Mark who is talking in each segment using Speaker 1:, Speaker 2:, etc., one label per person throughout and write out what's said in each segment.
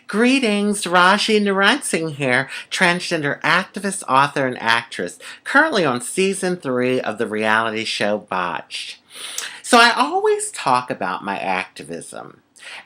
Speaker 1: Greetings, Rajee Narinesingh here, transgender activist, author, and actress, currently on season 3 of the reality show Botched. So I always talk about my activism.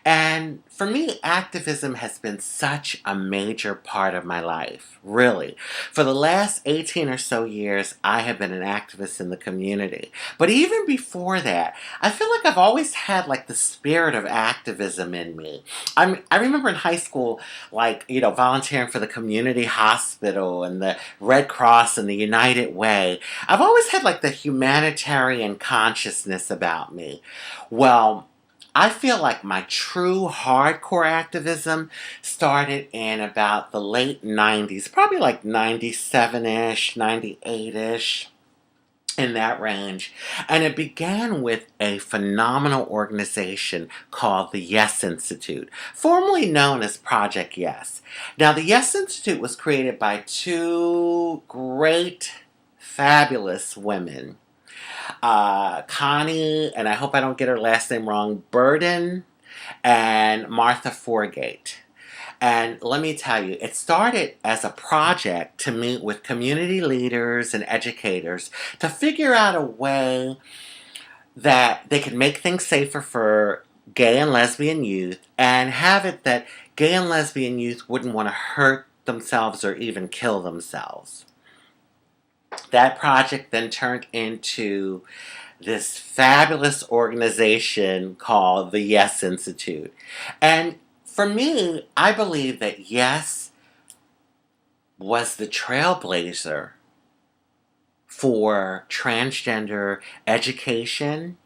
Speaker 1: And for me, activism has been such a major part of my life, really. For the last 18 or so years, I have been an activist in the community. But even before that, I feel like I've always had like the spirit of activism in me. I remember in high school, volunteering for the community hospital and the Red Cross and the United Way. I've always had like the humanitarian consciousness about me. Well, I feel like my true hardcore activism started in about the late 90s, probably like 97-ish, 98-ish, in that range. And it began with a phenomenal organization called the Yes Institute, formerly known as Project Yes. Now, the Yes Institute was created by two great, fabulous women. Connie, and I hope I don't get her last name wrong, Burden and Martha Forgate. And let me tell you, it started as a project to meet with community leaders and educators to figure out a way that they could make things safer for gay and lesbian youth and have it that gay and lesbian youth wouldn't want to hurt themselves or even kill themselves. That project then turned into this fabulous organization called the Yes Institute. And for me, I believe that Yes was the trailblazer for transgender education,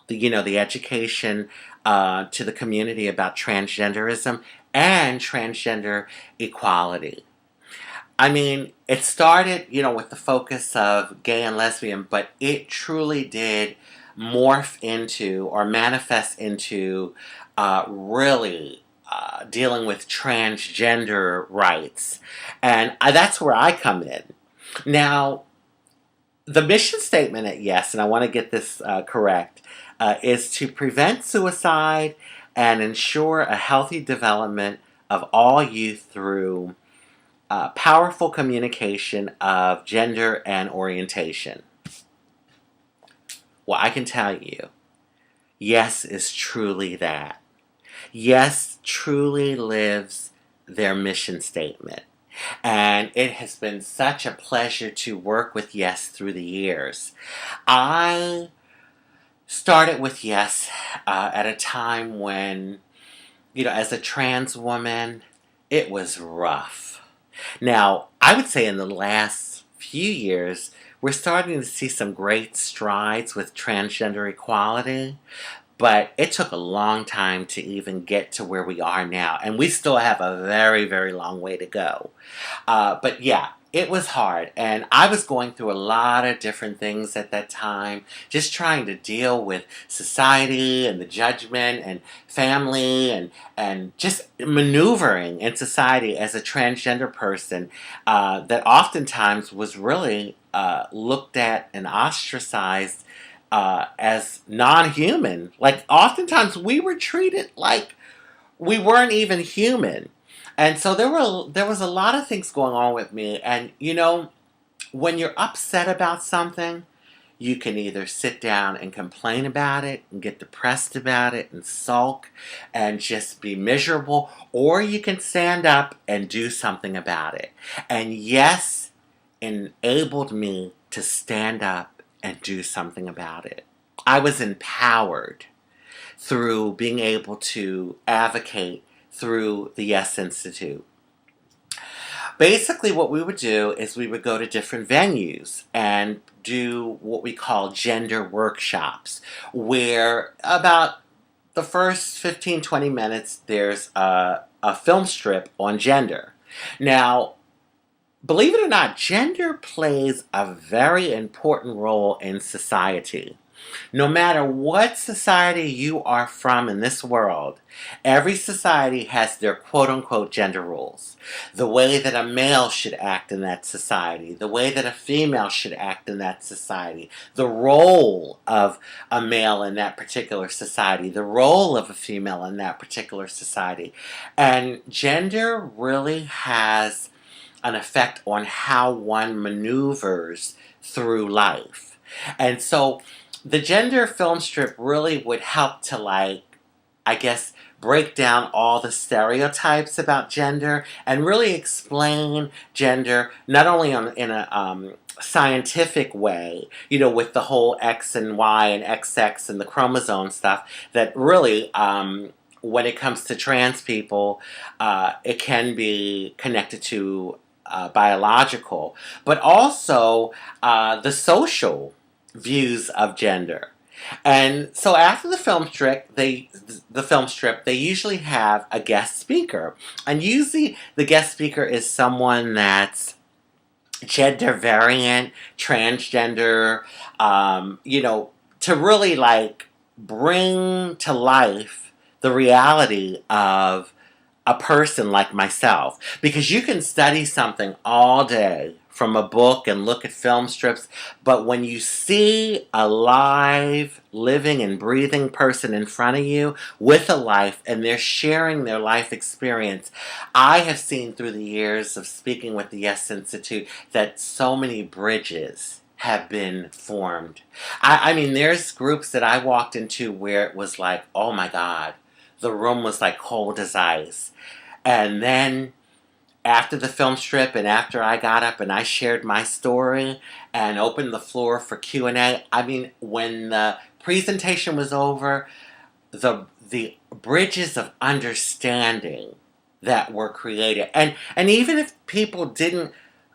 Speaker 1: the education to the community about transgenderism and transgender equality. I mean, it started, with the focus of gay and lesbian, but it truly did morph into or manifest into really dealing with transgender rights. And that's where I come in. Now, the mission statement at Yes, and I want to get this correct, is to prevent suicide and ensure a healthy development of all youth through powerful communication of gender and orientation. Well, I can tell you, Yes is truly that. Yes truly lives their mission statement. And it has been such a pleasure to work with Yes through the years. I started with Yes at a time when, as a trans woman, it was rough. Now, I would say in the last few years, we're starting to see some great strides with transgender equality, but it took a long time to even get to where we are now, and we still have a very, very long way to go. But yeah, it was hard, and I was going through a lot of different things at that time, just trying to deal with society and the judgment and family and just maneuvering in society as a transgender person that oftentimes was really looked at and ostracized as non-human. Like, oftentimes we were treated like we weren't even human. And so there was a lot of things going on with me. And when you're upset about something, you can either sit down and complain about it and get depressed about it and sulk and just be miserable, or you can stand up and do something about it. And Yes enabled me to stand up and do something about it. I was empowered through being able to advocate through the Yes Institute. Basically, what we would do is we would go to different venues and do what we call gender workshops, where about the first 15, 20 minutes, there's a film strip on gender. Now, believe it or not, gender plays a very important role in society. No matter what society you are from in this world, every society has their quote-unquote gender rules. The way that a male should act in that society, the way that a female should act in that society, the role of a male in that particular society, the role of a female in that particular society. And gender really has an effect on how one maneuvers through life. And so the gender film strip really would help to, like, I guess, break down all the stereotypes about gender and really explain gender not only in a scientific way, you know, with the whole X and Y and XX and the chromosome stuff, that really, when it comes to trans people, it can be connected to biological, but also the social views of gender. And so after the film strip, they usually have a guest speaker, and usually the guest speaker is someone that's gender variant, transgender, you know, to really like bring to life the reality of a person like myself. Because you can study something all day from a book and look at film strips, but when you see a live, living and breathing person in front of you with a life and they're sharing their life experience, I have seen through the years of speaking with the Yes Institute that so many bridges have been formed. I mean, there's groups that I walked into where it was like, oh my God, the room was like cold as ice. And then after the film strip and after I got up and I shared my story and opened the floor for Q&A, I mean, when the presentation was over, the bridges of understanding that were created. And even if people didn't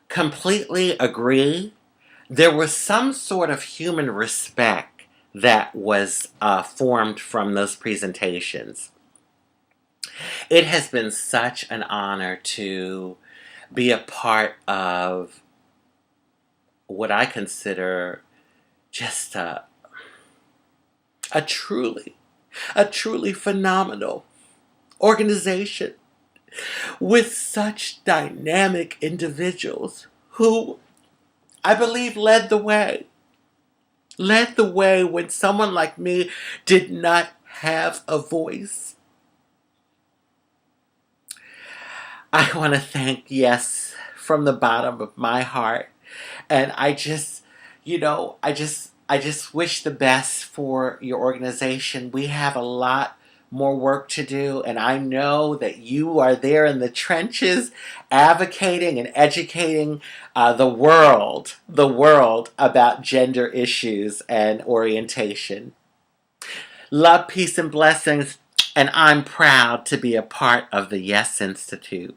Speaker 1: completely agree, there was some sort of human respect that was formed from those presentations. It has been such an honor to be a part of what I consider just a truly phenomenal organization with such dynamic individuals who I believe led the way. Led the way when someone like me did not have a voice. I want to thank Yes from the bottom of my heart. And I just, you know, I just wish the best for your organization. We have a lot more work to do, and I know that you are there in the trenches advocating and educating the world about gender issues and orientation. Love, peace, and blessings, and I'm proud to be a part of the Yes Institute.